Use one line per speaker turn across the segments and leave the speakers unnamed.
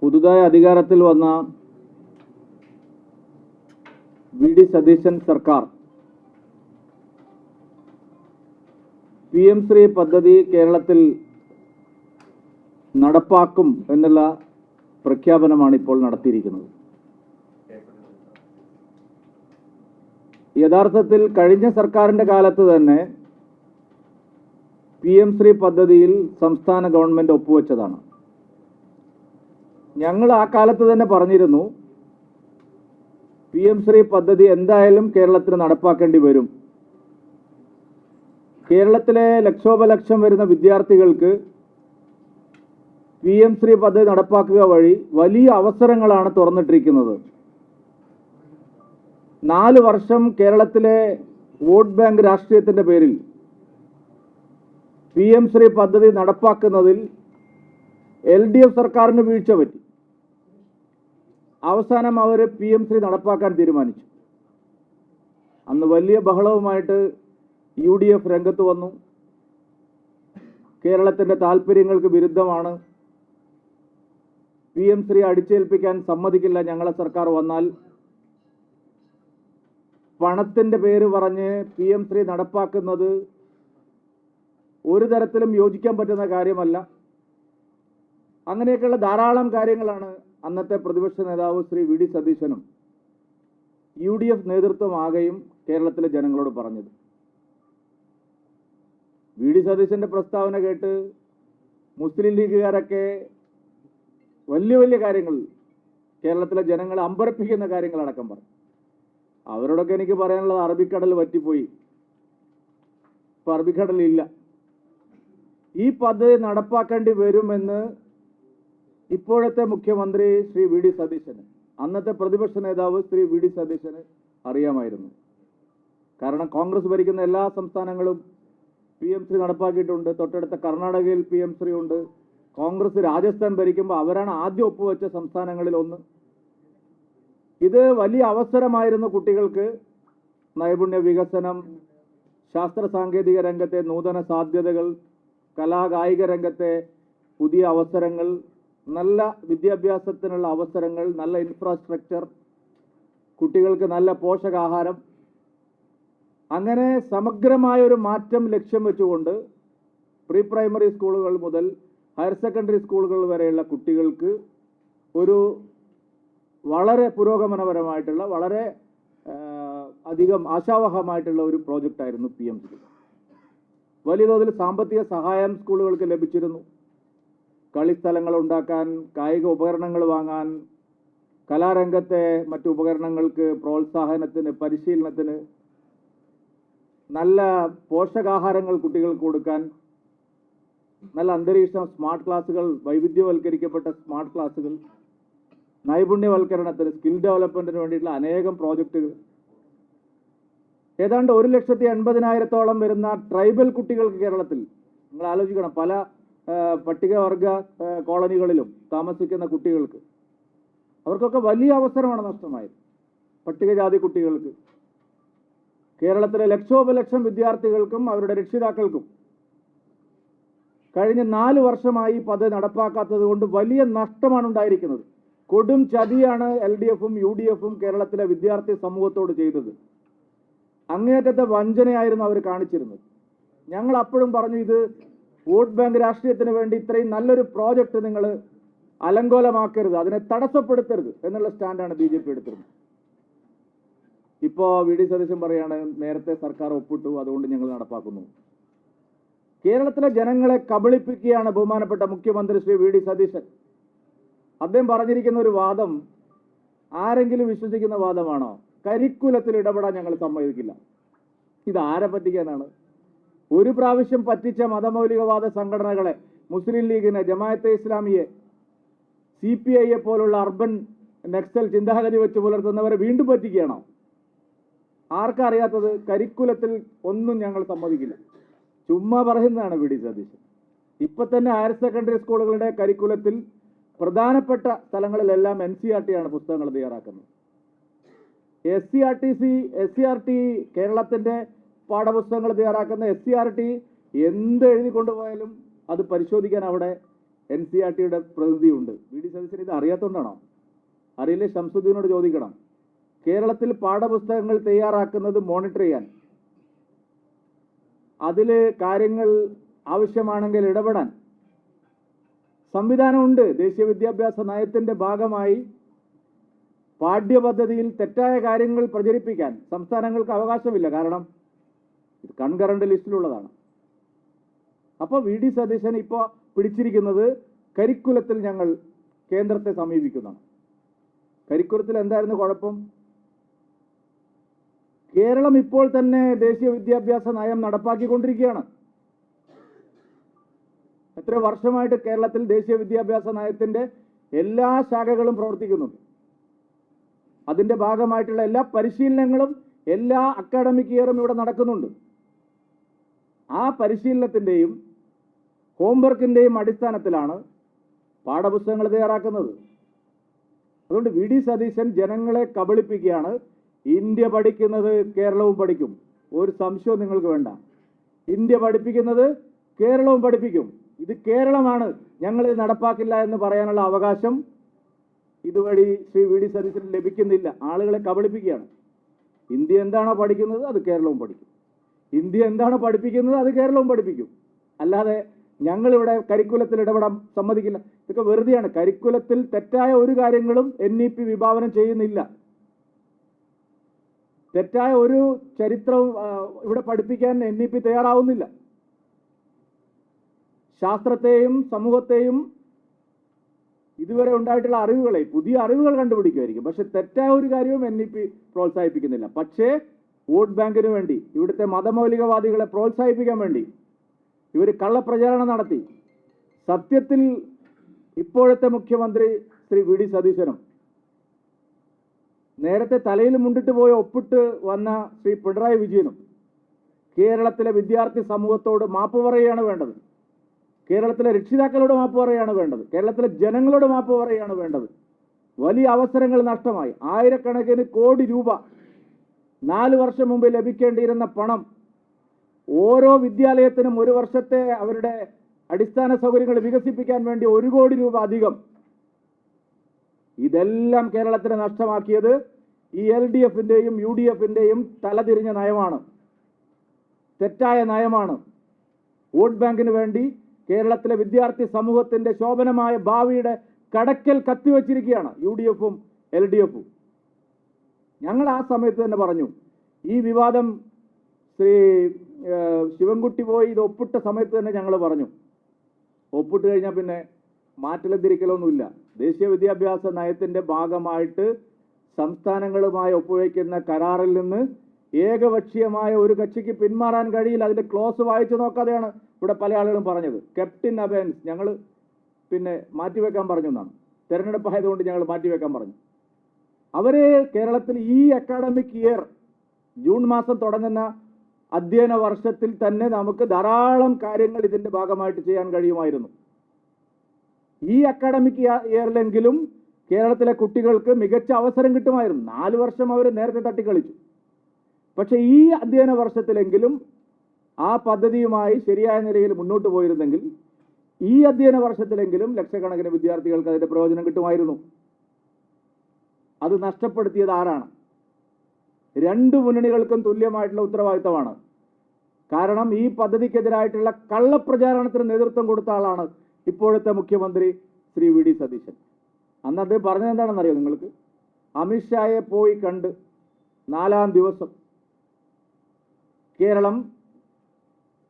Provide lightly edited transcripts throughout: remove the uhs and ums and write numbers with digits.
പുതുതായി അധികാരത്തിൽ വന്ന വി.ഡി. സതീശൻ സർക്കാർ PM ശ്രീ പദ്ധതി കേരളത്തിൽ നടപ്പാക്കും എന്നുള്ള പ്രഖ്യാപനമാണ് ഇപ്പോൾ നടത്തിയിരിക്കുന്നത്. യഥാർത്ഥത്തിൽ കഴിഞ്ഞ സർക്കാരിന്റെ കാലത്ത് തന്നെ PM ശ്രീ പദ്ധതിയിൽ സംസ്ഥാന ഗവൺമെന്റ് ഒപ്പുവെച്ചതാണ്. ഞങ്ങൾ ആ കാലത്ത് തന്നെ പറഞ്ഞിരുന്നു, PM ശ്രീ പദ്ധതി എന്തായാലും കേരളത്തിന് നടപ്പാക്കേണ്ടി വരും. കേരളത്തിലെ ലക്ഷോപലക്ഷം വരുന്ന വിദ്യാർത്ഥികൾക്ക് PM ശ്രീ പദ്ധതി നടപ്പാക്കുക വഴി വലിയ അവസരങ്ങളാണ് തുറന്നിട്ടിരിക്കുന്നത്. 4 വർഷം കേരളത്തിലെ വോട്ട് ബാങ്ക് രാഷ്ട്രീയത്തിന്റെ പേരിൽ PM ശ്രീ പദ്ധതി നടപ്പാക്കുന്നതിൽ LDF സർക്കാരിന് വീഴ്ച പറ്റി. അവസാനം അവർ PM ശ്രീ നടപ്പാക്കാൻ തീരുമാനിച്ചു. അന്ന് വലിയ ബഹളവുമായിട്ട് UDF രംഗത്ത് വന്നു. കേരളത്തിന്റെ താല്പര്യങ്ങൾക്ക് വിരുദ്ധമാണ്, PM ശ്രീ അടിച്ചേൽപ്പിക്കാൻ സമ്മതിക്കില്ല ഞങ്ങളെ സർക്കാർ വന്നാൽ. പണത്തിന്റെ പേര് പറഞ്ഞ് PM ശ്രീ നടപ്പാക്കുന്നത് ഒരു തരത്തിലും യോജിക്കാൻ പറ്റുന്ന കാര്യമല്ല. അങ്ങനെയൊക്കെയുള്ള ധാരാളം കാര്യങ്ങളാണ് അന്നത്തെ പ്രതിപക്ഷ നേതാവ് ശ്രീ വി.ഡി. സതീശനും UDF നേതൃത്വമാകെയും കേരളത്തിലെ ജനങ്ങളോട് പറഞ്ഞത്. വി.ഡി. സതീശന്റെ പ്രസ്താവന കേട്ട് മുസ്ലിം ലീഗുകാരൊക്കെ വലിയ വലിയ കാര്യങ്ങൾ, കേരളത്തിലെ ജനങ്ങളെ അമ്പരപ്പിക്കുന്ന കാര്യങ്ങളടക്കം പറഞ്ഞു. അവരോടൊക്കെ എനിക്ക് പറയാനുള്ളത്, അറബിക്കടൽ വറ്റിപ്പോയി, ഇപ്പൊ അറബിക്കടലില്ല. ഈ പദ്ധതി നടപ്പാക്കേണ്ടി വരുമെന്ന് ഇപ്പോഴത്തെ മുഖ്യമന്ത്രി ശ്രീ വി.ഡി. സതീശന്, അന്നത്തെ പ്രതിപക്ഷ നേതാവ് ശ്രീ വി.ഡി. സതീശന് അറിയാമായിരുന്നു. കാരണം കോൺഗ്രസ് ഭരിക്കുന്ന എല്ലാ സംസ്ഥാനങ്ങളും PM ശ്രീ നടപ്പാക്കിയിട്ടുണ്ട്. തൊട്ടടുത്ത കർണാടകയിൽ PM ശ്രീ ഉണ്ട്. കോൺഗ്രസ് രാജസ്ഥാൻ ഭരിക്കുമ്പോൾ അവരാണ് ആദ്യം ഒപ്പുവെച്ച സംസ്ഥാനങ്ങളിൽ ഒന്ന്. ഇത് വലിയ അവസരമായിരുന്നു കുട്ടികൾക്ക്. നൈപുണ്യ വികസനം, ശാസ്ത്ര സാങ്കേതിക രംഗത്തെ നൂതന സാധ്യതകൾ, കലാകായിക രംഗത്തെ പുതിയ അവസരങ്ങൾ, നല്ല വിദ്യാഭ്യാസത്തിനുള്ള അവസരങ്ങൾ, നല്ല ഇൻഫ്രാസ്ട്രക്ചർ, കുട്ടികൾക്ക് നല്ല പോഷകാഹാരം, അങ്ങനെ സമഗ്രമായ ഒരു മാറ്റം ലക്ഷ്യം വെച്ചുകൊണ്ട് പ്രീ പ്രൈമറി സ്കൂളുകൾ മുതൽ ഹയർ സെക്കൻഡറി സ്കൂളുകൾ വരെയുള്ള കുട്ടികൾക്ക് ഒരു വളരെ പുരോഗമനപരമായിട്ടുള്ള, വളരെ അധികം ആശാവഹമായിട്ടുള്ള ഒരു പ്രോജക്റ്റായിരുന്നു PM ശ്രീ. വലിയ തോതിൽ സാമ്പത്തിക സഹായം സ്കൂളുകൾക്ക് ലഭിച്ചിരുന്നു. കളിസ്ഥലങ്ങൾ ഉണ്ടാക്കാൻ, കായിക ഉപകരണങ്ങൾ വാങ്ങാൻ, കലാരംഗത്തെ മറ്റു ഉപകരണങ്ങൾക്ക് പ്രോത്സാഹനത്തിന്, പരിശീലനത്തിന്, നല്ല പോഷകാഹാരങ്ങൾ കുട്ടികൾക്ക് കൊടുക്കാൻ, നല്ല അന്തരീക്ഷം, സ്മാർട്ട് ക്ലാസുകൾ, വൈവിധ്യവൽക്കരിക്കപ്പെട്ട സ്മാർട്ട് ക്ലാസുകൾ, നൈപുണ്യവൽക്കരണത്തിന്, സ്കിൽ ഡെവലപ്മെന്റിന് വേണ്ടിയിട്ടുള്ള അനേകം പ്രോജക്റ്റുകൾ. ഏതാണ്ട് 1,80,000-ഓളം വരുന്ന ട്രൈബൽ കുട്ടികൾക്ക് കേരളത്തിൽ, നിങ്ങൾ ആലോചിക്കണം, പല പട്ടികവർഗ കോളനികളിലും താമസിക്കുന്ന കുട്ടികൾക്ക്, അവർക്കൊക്കെ വലിയ അവസരമാണ് നഷ്ടമായത്. പട്ടികജാതി കുട്ടികൾക്ക്, കേരളത്തിലെ ലക്ഷോപലക്ഷം വിദ്യാർത്ഥികൾക്കും അവരുടെ രക്ഷിതാക്കൾക്കും കഴിഞ്ഞ 4 വർഷമായി പദ്ധതി നടപ്പാക്കാത്തത് കൊണ്ട് വലിയ നഷ്ടമാണ് ഉണ്ടായിരിക്കുന്നത്. കൊടും ചതിയാണ് LDFും UDFും കേരളത്തിലെ വിദ്യാർത്ഥി സമൂഹത്തോട് ചെയ്തത്. അങ്ങേയറ്റത്തെ വഞ്ചനയായിരുന്നു അവർ കാണിച്ചിരുന്നത്. ഞങ്ങൾ അപ്പോഴും പറഞ്ഞു, ഇത് വോട്ട് ബാങ്ക് രാഷ്ട്രീയത്തിന് വേണ്ടി ഇത്രയും നല്ലൊരു പ്രോജക്റ്റ് നിങ്ങൾ അലങ്കോലമാക്കരുത്, അതിനെ തടസ്സപ്പെടുത്തരുത് എന്നുള്ള സ്റ്റാൻഡാണ് BJP എടുത്തിരുന്നത്. ഇപ്പോ വി.ഡി. സതീശൻ പറയാണ്, നേരത്തെ സർക്കാർ ഒപ്പിട്ടു, അതുകൊണ്ട് ഞങ്ങൾ നടപ്പാക്കുന്നു. കേരളത്തിലെ ജനങ്ങളെ കബളിപ്പിക്കുകയാണ് ബഹുമാനപ്പെട്ട മുഖ്യമന്ത്രി ശ്രീ വി.ഡി. സതീശൻ. അദ്ദേഹം പറഞ്ഞിരിക്കുന്ന ഒരു വാദം ആരെങ്കിലും വിശ്വസിക്കുന്ന വാദമാണോ? കരിക്കുലത്തിൽ ഇടപെടാൻ ഞങ്ങൾ സമ്മതിക്കില്ല. ഇത് ആരെ പറ്റിക്കാനാണ്? ഒരു പ്രാവശ്യം പറ്റിച്ച മതമൗലികവാദ സംഘടനകളെ, മുസ്ലിം ലീഗിനെ, ജമാഅത്തെ ഇസ്ലാമിയെ, CPIയെ പോലുള്ള അർബൻ നക്സൽ ചിന്താഗതി വെച്ച് പുലർത്തുന്നവരെ വീണ്ടും പറ്റിക്കുകയാണോ? ആർക്കറിയാത്തത്? കരിക്കുലത്തിൽ ഒന്നും ഞങ്ങൾ സമ്മതിക്കില്ല. ചുമ്മാ പറയുന്നതാണ് വി.ഡി. സതീശൻ. ഇപ്പൊ തന്നെ ഹയർ സെക്കൻഡറി സ്കൂളുകളുടെ കരിക്കുലത്തിൽ പ്രധാനപ്പെട്ട സ്ഥലങ്ങളിലെല്ലാം NCERT ആണ് പുസ്തകങ്ങൾ തയ്യാറാക്കുന്നത്. SCERT കേരളത്തിന്റെ പാഠപുസ്തകങ്ങൾ തയ്യാറാക്കുന്ന SCERT എന്ത് എഴുതി കൊണ്ടുപോയാലും അത് പരിശോധിക്കാൻ അവിടെ NCERTയുടെ പ്രതിനിധിയുണ്ട്. വി.ഡി. സതീശൻ ഇത് അറിയാത്തതുകൊണ്ടാണോ? അറിയില്ലേ? ശംസുദ്ദീനോട് ചോദിക്കണം. കേരളത്തിൽ പാഠപുസ്തകങ്ങൾ തയ്യാറാക്കുന്നത് മോണിറ്റർ ചെയ്യാൻ, അതിൽ കാര്യങ്ങൾ ആവശ്യമാണെങ്കിൽ ഇടപെടാൻ സംവിധാനമുണ്ട്. ദേശീയ വിദ്യാഭ്യാസ നയത്തിന്റെ ഭാഗമായി പാഠ്യപദ്ധതിയിൽ തെറ്റായ കാര്യങ്ങൾ പ്രചരിപ്പിക്കാൻ സംസ്ഥാനങ്ങൾക്ക് അവകാശമില്ല. കാരണം ഇത് കൺകറന്റ് ലിസ്റ്റിലുള്ളതാണ്. അപ്പോൾ വി ഡി സതീശൻ ഇപ്പോൾ പിടിച്ചിരിക്കുന്നത് കരിക്കുലത്തിൽ ഞങ്ങൾ കേന്ദ്രത്തെ സമീപിക്കുന്നതാണ്. കരിക്കുലത്തിൽ എന്തായിരുന്നു കുഴപ്പം? കേരളം ഇപ്പോൾ തന്നെ ദേശീയ വിദ്യാഭ്യാസ നയം നടപ്പാക്കിക്കൊണ്ടിരിക്കുകയാണ്. എത്ര വർഷമായിട്ട് കേരളത്തിൽ ദേശീയ വിദ്യാഭ്യാസ നയത്തിന്റെ എല്ലാ ശാഖകളും പ്രവർത്തിക്കുന്നുണ്ട്. അതിന്റെ ഭാഗമായിട്ടുള്ള എല്ലാ പരിശീലനങ്ങളും എല്ലാ അക്കാഡമിക് ഇയറും ഇവിടെ നടക്കുന്നുണ്ട്. ആ പരിശീലനത്തിന്റെയും ഹോംവർക്കിന്റെയും അടിസ്ഥാനത്തിലാണ് പാഠപുസ്തകങ്ങൾ തയ്യാറാക്കുന്നത്. അതുകൊണ്ട് വി ഡി സതീശൻ ജനങ്ങളെ കബളിപ്പിക്കുകയാണ്. ഇന്ത്യ പഠിക്കുന്നത് കേരളവും പഠിക്കും, ഒരു സംശയവും നിങ്ങൾക്ക് വേണ്ട. ഇന്ത്യ പഠിപ്പിക്കുന്നത് കേരളവും പഠിപ്പിക്കും. ഇത് കേരളമാണ്, ഞങ്ങൾ ഇത് നടപ്പാക്കില്ല എന്ന് പറയാനുള്ള അവകാശം ഇതുവഴി ശ്രീ വി ഡി സതീശന് ലഭിക്കുന്നില്ല. ആളുകളെ കബളിപ്പിക്കുകയാണ്. ഇന്ത്യ എന്താണോ പഠിക്കുന്നത് അത് കേരളവും പഠിക്കും, ഇന്ത്യ എന്താണോ പഠിപ്പിക്കുന്നത് അത് കേരളവും പഠിപ്പിക്കും. അല്ലാതെ ഞങ്ങളിവിടെ കരിക്കുലത്തിൽ ഇടപെടാൻ സമ്മതിക്കില്ല. ഇതൊക്കെ വെറുതെയാണ്. കരിക്കുലത്തിൽ തെറ്റായ ഒരു കാര്യങ്ങളും NEP വിഭാവനം ചെയ്യുന്നില്ല. തെറ്റായ ഒരു ചരിത്രവും ഇവിടെ പഠിപ്പിക്കാൻ NEP തയ്യാറാവുന്നില്ല. ശാസ്ത്രത്തെയും സമൂഹത്തെയും ഇതുവരെ ഉണ്ടായിട്ടുള്ള അറിവുകളെ പുതിയ അറിവുകൾ കണ്ടുപിടിക്കുമായിരിക്കും, പക്ഷെ തെറ്റായ ഒരു കാര്യവും NEP പ്രോത്സാഹിപ്പിക്കുന്നില്ല. പക്ഷേ വോട്ട് ബാങ്കിന് വേണ്ടി, ഇവിടുത്തെ മതമൗലികവാദികളെ പ്രോത്സാഹിപ്പിക്കാൻ വേണ്ടി ഇവർ കള്ളപ്രചാരണം നടത്തി. സത്യത്തിൽ ഇപ്പോഴത്തെ മുഖ്യമന്ത്രി ശ്രീ വി ഡി സതീശനും നേരത്തെ തലയിൽ മുണ്ടിട്ട് പോയി ഒപ്പിട്ട് വന്ന ശ്രീ പിണറായി വിജയനും കേരളത്തിലെ വിദ്യാർത്ഥി സമൂഹത്തോട് മാപ്പ് പറയുകയാണ് വേണ്ടത്. കേരളത്തിലെ രക്ഷിതാക്കളോട് മാപ്പ് പറയുകയാണ് വേണ്ടത്. കേരളത്തിലെ ജനങ്ങളോട് മാപ്പ് പറയുകയാണ് വേണ്ടത്. വലിയ അവസരങ്ങൾ നഷ്ടമായി. ആയിരക്കണക്കിന് കോടി രൂപ 4 വർഷം മുമ്പ് ലഭിക്കേണ്ടിയിരുന്ന പണം, ഓരോ വിദ്യാലയത്തിനും ഒരു വർഷത്തെ അവരുടെ അടിസ്ഥാന സൗകര്യങ്ങൾ വികസിപ്പിക്കാൻ വേണ്ടി 1 കോടി രൂപ അധികം, ഇതെല്ലാം കേരളത്തിന് നഷ്ടമാക്കിയത് ഈ LDFന്റെയും UDFന്റെയും തലതിരിഞ്ഞ നയമാണ്, തെറ്റായ നയമാണ്. വോട്ട് ബാങ്കിന് വേണ്ടി കേരളത്തിലെ വിദ്യാർത്ഥി സമൂഹത്തിന്റെ ശോഭനമായ ഭാവിയുടെ കടക്കൽ കത്തിവെച്ചിരിക്കുകയാണ് UDFും LDFും. ഞങ്ങൾ ആ സമയത്ത് തന്നെ പറഞ്ഞു, ഈ വിവാദം ശ്രീ ശിവൻകുട്ടി പോയി ഇത് ഒപ്പിട്ട സമയത്ത് തന്നെ ഞങ്ങൾ പറഞ്ഞു, ഒപ്പിട്ട് കഴിഞ്ഞാൽ പിന്നെ മാറ്റലെത്തിരിക്കലൊന്നുമില്ല. ദേശീയ വിദ്യാഭ്യാസ നയത്തിന്റെ ഭാഗമായിട്ട് സംസ്ഥാനങ്ങളുമായി ഒപ്പുവയ്ക്കുന്ന കരാറിൽ നിന്ന് ഏകപക്ഷീയമായ ഒരു കക്ഷിക്ക് പിന്മാറാൻ കഴിയില്ല. അതിന്റെ ക്ലോസ് വായിച്ചു നോക്കാതെയാണ് ഇവിടെ പല ആളുകളും പറഞ്ഞത്. കെപ്റ്റ് ഇൻ അബെയൻസ്, ഞങ്ങൾ പിന്നെ മാറ്റിവെക്കാൻ പറഞ്ഞു എന്നാണ്. തെരഞ്ഞെടുപ്പ് ആയതുകൊണ്ട് ഞങ്ങൾ മാറ്റിവെക്കാൻ പറഞ്ഞു. അവര് കേരളത്തിൽ ഈ അക്കാഡമിക് ഇയർ ജൂൺ മാസം തുടങ്ങുന്ന അധ്യയന വർഷത്തിൽ തന്നെ നമുക്ക് ധാരാളം കാര്യങ്ങൾ ഇതിന്റെ ഭാഗമായിട്ട് ചെയ്യാൻ കഴിയുമായിരുന്നു. ഈ അക്കാഡമിക് ഇയറിലെങ്കിലും കേരളത്തിലെ കുട്ടികൾക്ക് മികച്ച അവസരം കിട്ടുമായിരുന്നു. 4 വർഷം അവർ നേരത്തെ തട്ടിക്കളിച്ചു. പക്ഷെ ഈ അധ്യയന വർഷത്തിലെങ്കിലും ആ പദ്ധതിയുമായി ശരിയായ നിലയിൽ മുന്നോട്ട് പോയിരുന്നെങ്കിൽ ഈ അധ്യയന വർഷത്തിലെങ്കിലും ലക്ഷക്കണക്കിന് വിദ്യാർത്ഥികൾക്ക് അതിന്റെ പ്രയോജനം കിട്ടുമായിരുന്നു. അത് നഷ്ടപ്പെടുത്തിയത് ആരാണ്? 2 മുന്നണികൾക്കും തുല്യമായിട്ടുള്ള ഉത്തരവാദിത്തമാണ്. കാരണം ഈ പദ്ധതിക്കെതിരായിട്ടുള്ള കള്ളപ്രചാരണത്തിന് നേതൃത്വം കൊടുത്ത ആളാണ് ഇപ്പോഴത്തെ മുഖ്യമന്ത്രി ശ്രീ വി ഡി സതീശൻ. അന്ന് അദ്ദേഹം പറഞ്ഞത് എന്താണെന്നറിയോ നിങ്ങൾക്ക്? അമിത്ഷായെ പോയി കണ്ട് 4-ാം ദിവസം കേരളം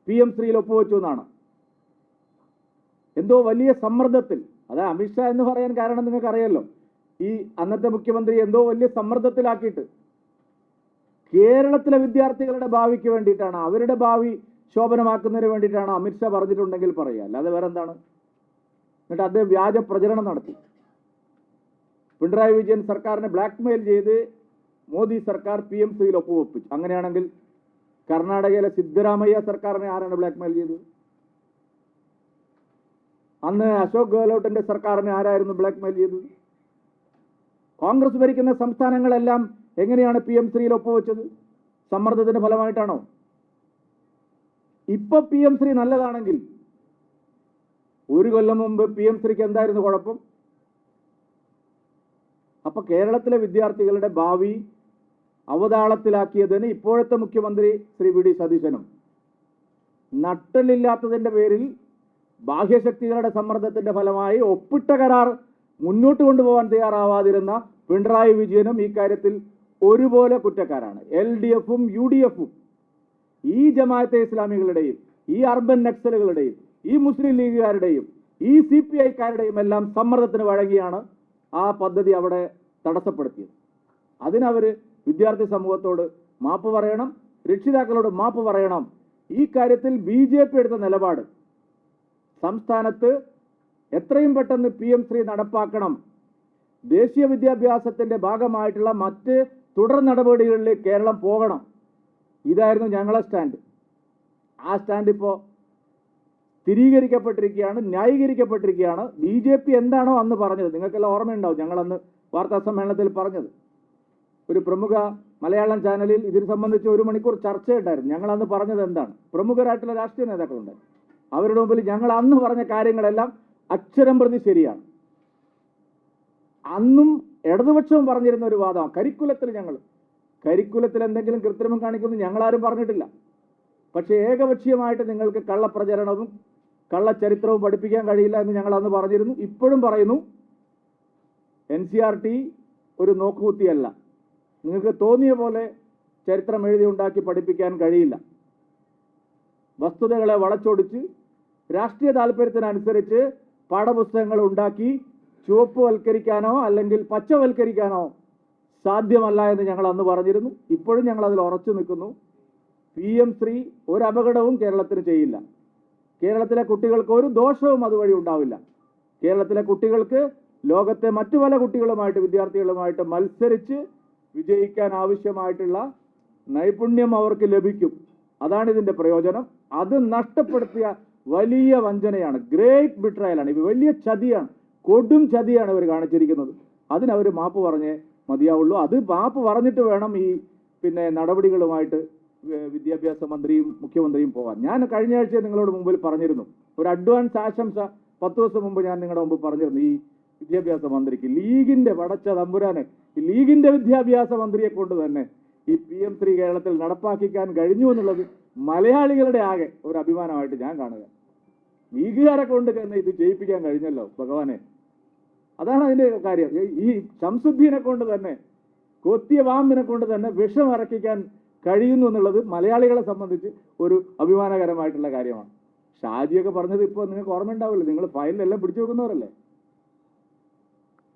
PM3യിൽ ഒപ്പുവെച്ചു എന്നാണ്. എന്തോ വലിയ സമ്മർദ്ദത്തിൽ, അത് അമിത്ഷാ എന്ന് പറയാൻ കാരണം നിങ്ങൾക്ക് അറിയാലോ, ഈ അന്നത്തെ മുഖ്യമന്ത്രി എന്തോ വലിയ സമ്മർദ്ദത്തിലാക്കിയിട്ട് കേരളത്തിലെ വിദ്യാർത്ഥികളുടെ ഭാവിക്ക് വേണ്ടിയിട്ടാണ്, അവരുടെ ഭാവി ശോഭനമാക്കുന്നതിന് വേണ്ടിയിട്ടാണ് അമിത്ഷാ പറഞ്ഞിട്ടുണ്ടെങ്കിൽ പറയുക, അല്ലാതെ വേറെ എന്താണ്? എന്നിട്ട് അദ്ദേഹം വ്യാജ പ്രചരണം നടത്തി. പിണറായി വിജയൻ സർക്കാരിനെ ബ്ലാക്ക്മെയിൽ ചെയ്ത് മോദി സർക്കാർ PM3യിൽ ഒപ്പുവെപ്പിച്ചു. അങ്ങനെയാണെങ്കിൽ കർണാടകയിലെ സിദ്ധരാമയ്യ സർക്കാരിനെ ആരാണ് ബ്ലാക്ക്മെയിൽ ചെയ്തത്? അന്ന് അശോക് ഗെഹ്ലോട്ടിന്റെ സർക്കാരിനെ ആരായിരുന്നു ബ്ലാക്ക്മെയിൽ ചെയ്തത്? കോൺഗ്രസ് ഭരിക്കുന്ന സംസ്ഥാനങ്ങളെല്ലാം എങ്ങനെയാണ് PM3യിൽ ഒപ്പുവെച്ചത്? സമ്മർദ്ദത്തിന്റെ ഫലമായിട്ടാണോ? ഇപ്പൊ PM3 നല്ലതാണെങ്കിൽ 1 കൊല്ലം മുമ്പ് PM3ക്ക് എന്തായിരുന്നു കുഴപ്പം? അപ്പോൾ കേരളത്തിലെ വിദ്യാർത്ഥികളുടെ ഭാവി അവതാളത്തിലാക്കിയതിന് ഇപ്പോഴത്തെ മുഖ്യമന്ത്രി ശ്രീ വി ഡി സതീശനും നട്ടലില്ലാത്തതിൻ്റെ പേരിൽ ബാഹ്യശക്തികളുടെ സമ്മർദ്ദത്തിന്റെ ഫലമായി ഒപ്പിട്ട കരാർ മുന്നോട്ട് കൊണ്ടുപോകാൻ തയ്യാറാവാതിരുന്ന പിണറായി വിജയനും ഈ കാര്യത്തിൽ ഒരുപോലെ കുറ്റക്കാരാണ്. LDFും UDFും ഈ ജമാഅത്തെ ഇസ്ലാമികളുടെയും ഈ അർബൻ നക്സലുകളുടെയും ഈ മുസ്ലിം ലീഗുകാരുടെയും ഈ CPIക്കാരുടെയും എല്ലാം സമ്മർദ്ദത്തിന് വഴങ്ങിയാണ് ആ പദ്ധതി അവിടെ തടസ്സപ്പെടുത്തിയത്. അതിനവർ വിദ്യാർത്ഥി സമൂഹത്തോട് മാപ്പ് പറയണം, രക്ഷിതാക്കളോട് മാപ്പ് പറയണം. ഈ കാര്യത്തിൽ BJP എടുത്ത നിലപാട് സംസ്ഥാനത്ത് എത്രയും പെട്ടെന്ന് PM3 നടപ്പാക്കണം, ദേശീയ വിദ്യാഭ്യാസത്തിന്റെ ഭാഗമായിട്ടുള്ള മറ്റ് തുടർ നടപടികളിലേക്ക് കേരളം പോകണം, ഇതായിരുന്നു ഞങ്ങളെ സ്റ്റാൻഡ്. ആ സ്റ്റാൻഡ് ഇപ്പോൾ സ്ഥിരീകരിക്കപ്പെട്ടിരിക്കുകയാണ്, ന്യായീകരിക്കപ്പെട്ടിരിക്കുകയാണ്. BJP എന്താണോ അന്ന് പറഞ്ഞത്, നിങ്ങൾക്കെല്ലാം ഓർമ്മയുണ്ടാവും, ഞങ്ങളന്ന് വാർത്താ സമ്മേളനത്തിൽ പറഞ്ഞത്. ഒരു പ്രമുഖ മലയാളം ചാനലിൽ ഇതിനെ സംബന്ധിച്ച് 1 മണിക്കൂർ ചർച്ചയുണ്ടായിരുന്നു. ഞങ്ങളന്ന് പറഞ്ഞത് എന്താണ്? പ്രമുഖരായിട്ടുള്ള രാഷ്ട്രീയ നേതാക്കളുണ്ട്, അവരുടെ മുമ്പിൽ ഞങ്ങൾ അന്ന് പറഞ്ഞ കാര്യങ്ങളെല്ലാം അക്ഷരം പ്രതി ശരിയാണ്. അന്നും ഇടതുപക്ഷവും പറഞ്ഞിരുന്ന ഒരു വാദമാണ് കരിക്കുലത്തിൽ എന്തെങ്കിലും കൃത്രിമം കാണിക്കുമെന്ന് ഞങ്ങളാരും പറഞ്ഞിട്ടില്ല. പക്ഷേ ഏകപക്ഷീയമായിട്ട് നിങ്ങൾക്ക് കള്ളപ്രചരണവും കള്ളച്ചരിത്രവും പഠിപ്പിക്കാൻ കഴിയില്ല എന്ന് ഞങ്ങൾ അന്ന് പറഞ്ഞിരുന്നു. ഇപ്പോഴും പറയുന്നു, NCERT ഒരു നോക്കുകുത്തിയല്ല. നിങ്ങൾക്ക് തോന്നിയ പോലെ ചരിത്രം എഴുതി ഉണ്ടാക്കി പഠിപ്പിക്കാൻ കഴിയില്ല. വസ്തുതകളെ വളച്ചൊടിച്ച് രാഷ്ട്രീയ താല്പര്യത്തിനനുസരിച്ച് പാഠപുസ്തകങ്ങൾ ഉണ്ടാക്കി ചുവപ്പുവൽക്കരിക്കാനോ അല്ലെങ്കിൽ പച്ചവൽക്കരിക്കാനോ സാധ്യമല്ല എന്ന് ഞങ്ങൾ അന്ന് പറഞ്ഞിരുന്നു. ഇപ്പോഴും ഞങ്ങൾ അതിൽ ഉറച്ചു നിൽക്കുന്നു. PM3 ഒരു അപകടവും കേരളത്തിന് ചെയ്യില്ല. കേരളത്തിലെ കുട്ടികൾക്ക് ഒരു ദോഷവും അതുവഴി ഉണ്ടാവില്ല. കേരളത്തിലെ കുട്ടികൾക്ക് ലോകത്തെ മറ്റു പല കുട്ടികളുമായിട്ട്, വിദ്യാർത്ഥികളുമായിട്ട് മത്സരിച്ച് വിജയിക്കാൻ ആവശ്യമായിട്ടുള്ള നൈപുണ്യം അവർക്ക് ലഭിക്കും. അതാണ് ഇതിൻ്റെ പ്രയോജനം. അത് നഷ്ടപ്പെടുത്തിയ വലിയ വഞ്ചനയാണ്, ഗ്രേറ്റ് ബിട്രയലാണ്, ഇത് വലിയ ചതിയാണ്, കൊടും ചതിയാണ് ഇവർ കാണിച്ചിരിക്കുന്നത്. അതിനവർ മാപ്പ് പറഞ്ഞേ മതിയാവുള്ളൂ. അത് മാപ്പ് പറഞ്ഞിട്ട് വേണം ഈ നടപടികളുമായിട്ട് വിദ്യാഭ്യാസ മന്ത്രിയും മുഖ്യമന്ത്രിയും പോകാൻ. ഞാൻ കഴിഞ്ഞ ആഴ്ച നിങ്ങളോട് മുമ്പിൽ പറഞ്ഞിരുന്നു, ഒരു അഡ്വാൻസ് ആശംസ 10 ദിവസം മുമ്പ് ഞാൻ നിങ്ങളുടെ മുമ്പ് പറഞ്ഞിരുന്നു. ഈ വിദ്യാഭ്യാസ മന്ത്രിക്ക് ലീഗിന്റെ വടച്ച തമ്പുരാനെ, ഈ ലീഗിന്റെ വിദ്യാഭ്യാസ മന്ത്രിയെ കൊണ്ട് തന്നെ ഈ PM3 കേരളത്തിൽ നടപ്പാക്കിക്കാൻ കഴിഞ്ഞു എന്നുള്ളത് മലയാളികളുടെ ആകെ ഒരു അഭിമാനമായിട്ട് ഞാൻ കാണുക. ലീഗുകാരെ കൊണ്ട് തന്നെ ഇത് ജയിപ്പിക്കാൻ കഴിഞ്ഞല്ലോ ഭഗവാനെ. അതാണ് അതിന്റെ കാര്യം. ഈ ശംസുദ്ദീനെ കൊണ്ട് തന്നെ, കൊത്തിയ പാമ്പിനെ കൊണ്ട് തന്നെ വിഷം ഇറക്കിക്കാൻ കഴിയുന്നു എന്നുള്ളത് മലയാളികളെ സംബന്ധിച്ച് ഒരു അഭിമാനകരമായിട്ടുള്ള കാര്യമാണ്. ഷാജിയൊക്കെ പറഞ്ഞത് ഇപ്പോൾ നിങ്ങൾക്ക് ഓർമ്മ ഉണ്ടാവില്ല, നിങ്ങൾ ഫയലിലെല്ലാം പിടിച്ചു വെക്കുന്നവരല്ലേ.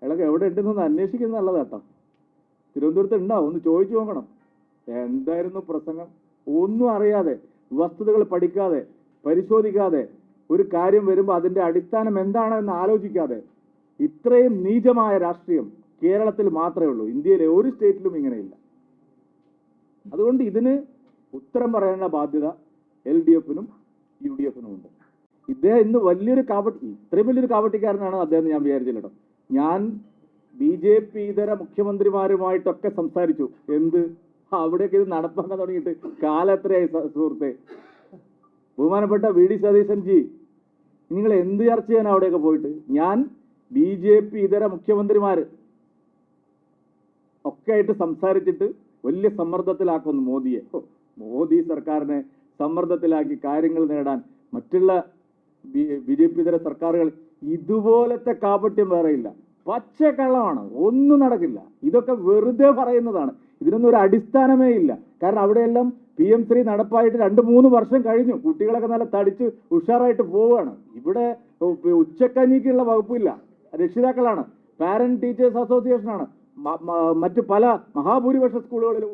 അയാളൊക്കെ എവിടെ ഉണ്ടെന്നൊന്ന് അന്വേഷിക്കുന്നത് നല്ലത് കേട്ടോ. തിരുവനന്തപുരത്ത് ഉണ്ടാവും, ഒന്ന് ചോദിച്ചു നോക്കണം. എന്തായിരുന്നു പ്രസംഗം? ഒന്നും അറിയാതെ, വസ്തുതകൾ പഠിക്കാതെ, പരിശോധിക്കാതെ, ഒരു കാര്യം വരുമ്പോൾ അതിൻ്റെ അടിസ്ഥാനം എന്താണെന്ന് ആലോചിക്കാതെ, ഇത്രയും നീചമായ രാഷ്ട്രീയം കേരളത്തിൽ മാത്രമേ ഉള്ളൂ. ഇന്ത്യയിലെ ഒരു സ്റ്റേറ്റിലും ഇങ്ങനെയില്ല. അതുകൊണ്ട് ഇതിന് ഉത്തരം പറയേണ്ട ബാധ്യത LDFനും UDFനും ഉണ്ട്. ഇദ്ദേഹം ഇന്ന് ഇത്രയും വലിയൊരു കാവട്ടിക്കാരനാണ് അദ്ദേഹം ഞാൻ വിചാരിച്ചില്ല. ഞാൻ BJP ഇതര മുഖ്യമന്ത്രിമാരുമായിട്ടൊക്കെ സംസാരിച്ചു. അവിടെയൊക്കെ ഇത് നടപ്പാക്കാൻ തുടങ്ങിയിട്ട് കാലം എത്രയായി സുഹൃത്തെ? ബഹുമാനപ്പെട്ട VD സതീശൻജി, നിങ്ങൾ എന്ത് ചർച്ച ചെയ്യാൻ അവിടെയൊക്കെ പോയിട്ട്? ഞാൻ BJP ഇതര മുഖ്യമന്ത്രിമാർ ഒക്കെ ആയിട്ട് സംസാരിച്ചിട്ട് വലിയ സമ്മർദ്ദത്തിലാക്കുന്നു മോദിയെ. മോദി സർക്കാരിനെ സമ്മർദ്ദത്തിലാക്കി കാര്യങ്ങൾ നേടാൻ മറ്റുള്ള BJP ഇതര സർക്കാരുകൾ ഇതുപോലത്തെ കാപട്യം വേറെയില്ല. പച്ചക്കള്ളമാണ്, ഒന്നും നടക്കില്ല. ഇതൊക്കെ വെറുതെ പറയുന്നതാണ്. ഇതിനൊന്നും ഒരു അടിസ്ഥാനമേ ഇല്ല. കാരണം അവിടെയെല്ലാം PM3 നടപ്പായിട്ട് 2-3 വർഷം കഴിഞ്ഞു. കുട്ടികളൊക്കെ നല്ല തടിച്ച് ഉഷാറായിട്ട് പോവുകയാണ്. ഇവിടെ ഉച്ചക്കഞ്ഞിക്കുള്ള വകുപ്പില്ല. രക്ഷിതാക്കളാണ്, പാരന്റ് ടീച്ചേഴ്സ് അസോസിയേഷനാണ് മറ്റു പല മഹാഭൂരിപക്ഷ സ്കൂളുകളിലും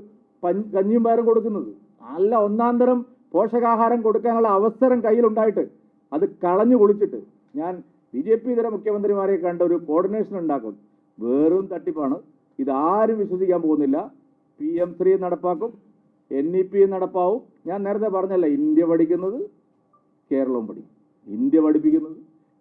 കഞ്ഞിയും പയറും കൊടുക്കുന്നത്. നല്ല ഒന്നാന്തരം പോഷകാഹാരം കൊടുക്കാനുള്ള അവസരം കയ്യിലുണ്ടായിട്ട് അത് കളഞ്ഞു കുളിച്ചിട്ട് ഞാൻ BJP ഇതര മുഖ്യമന്ത്രിമാരെ കണ്ട ഒരു കോർഡിനേഷൻ ഉണ്ടാക്കും. വെറും തട്ടിപ്പാണ്. ഇതാരും വിശ്വസിക്കാൻ പോകുന്നില്ല. PM3 നടപ്പാക്കും, NEP നടപ്പാവും. ഞാൻ നേരത്തെ പറഞ്ഞല്ല, ഇന്ത്യ പഠിക്കുന്നത് കേരളവും പഠിക്കും, ഇന്ത്യ പഠിപ്പിക്കുന്നത്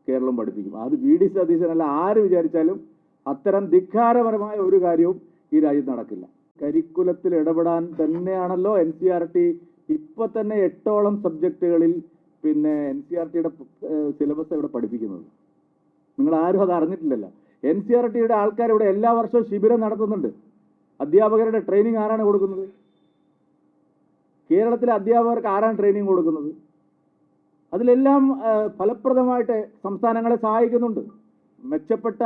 കേരളം പഠിപ്പിക്കും. അത് VD സതീശനല്ല, ആര് വിചാരിച്ചാലും അത്തരം ധിക്കാരപരമായ ഒരു കാര്യവും ഈ രാജ്യത്ത് നടക്കില്ല. കരിക്കുലത്തിൽ ഇടപെടാൻ തന്നെയാണല്ലോ NCERT ഇപ്പൊ തന്നെ 8ഓളം സബ്ജക്റ്റുകളിൽ NCERTയുടെ സിലബസ് ഇവിടെ പഠിപ്പിക്കുന്നത്. നിങ്ങൾ ആരും അത് അറിഞ്ഞിട്ടില്ലല്ലോ. NCERTയുടെ ആൾക്കാർ ഇവിടെ എല്ലാ വർഷവും ശിബിരം നടത്തുന്നുണ്ട്. അധ്യാപകരുടെ ട്രെയിനിങ് ആരാണ് കൊടുക്കുന്നത്? കേരളത്തിലെ അധ്യാപകർക്ക് ആരാണ് ട്രെയിനിങ് കൊടുക്കുന്നത്? അതിലെല്ലാം ഫലപ്രദമായിട്ട് സംസ്ഥാനങ്ങളെ സഹായിക്കുന്നുണ്ട്. മെച്ചപ്പെട്ട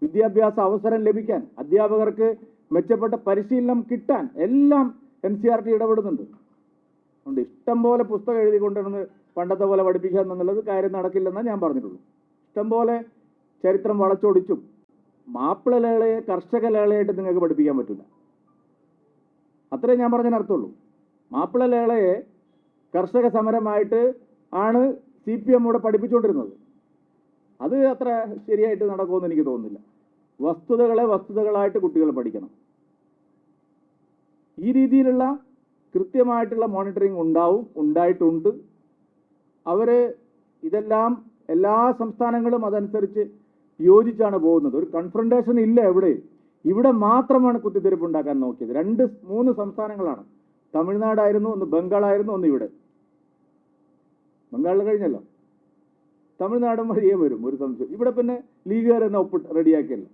വിദ്യാഭ്യാസ അവസരം ലഭിക്കാൻ, അധ്യാപകർക്ക് മെച്ചപ്പെട്ട പരിശീലനം കിട്ടാൻ എല്ലാം NCERT ഇടപെടുന്നുണ്ട്. അതുകൊണ്ട് ഇഷ്ടം പോലെ പുസ്തകം എഴുതി കൊണ്ടുവന്ന് പണ്ടത്തെ പോലെ പഠിപ്പിക്കുക എന്നുള്ളത് കാര്യം നടക്കില്ലെന്നാണ് ഞാൻ പറഞ്ഞിട്ടുള്ളൂ. ഇഷ്ടം പോലെ ചരിത്രം വളച്ചൊടിച്ചും മാപ്പിള ലേളയെ കർഷക ലേളയായിട്ട് നിങ്ങൾക്ക് പഠിപ്പിക്കാൻ പറ്റില്ല. അത്രേ ഞാൻ പറഞ്ഞതിനർത്ഥമുള്ളൂ. മാപ്പിള ലേളയെ കർഷക സമരമായിട്ട് ആണ് CPM ഇവിടെ പഠിപ്പിച്ചുകൊണ്ടിരുന്നത്. അത് അത്ര ശരിയായിട്ട് നടക്കുമെന്ന് എനിക്ക് തോന്നുന്നില്ല. വസ്തുതകളെ വസ്തുതകളായിട്ട് കുട്ടികൾ പഠിക്കണം. ഈ രീതിയിലുള്ള കൃത്യമായിട്ടുള്ള മോണിറ്ററിംഗ് ഉണ്ടായിട്ടുണ്ട്. ഇതെല്ലാം എല്ലാ സംസ്ഥാനങ്ങളും അതനുസരിച്ച് യോജിച്ചാണ് പോകുന്നത്. ഒരു കൺഫ്രണ്ടേഷൻ ഇല്ല എവിടെയും. ഇവിടെ മാത്രമാണ് കുത്തിത്തിരിപ്പ് ഉണ്ടാക്കാൻ നോക്കിയത്. 2-3 സംസ്ഥാനങ്ങളാണ്. തമിഴ്നാടായിരുന്നു, ഒന്ന് ബംഗാളായിരുന്നു, ഒന്ന് ഇവിടെ. ബംഗാളിൽ കഴിഞ്ഞല്ലോ, തമിഴ്നാടും വഴിയേ വരും, ഒരു സംശയം. ഇവിടെ പിന്നെ ലീഗുകാർ തന്നെ റെഡിയാക്കിയല്ലോ.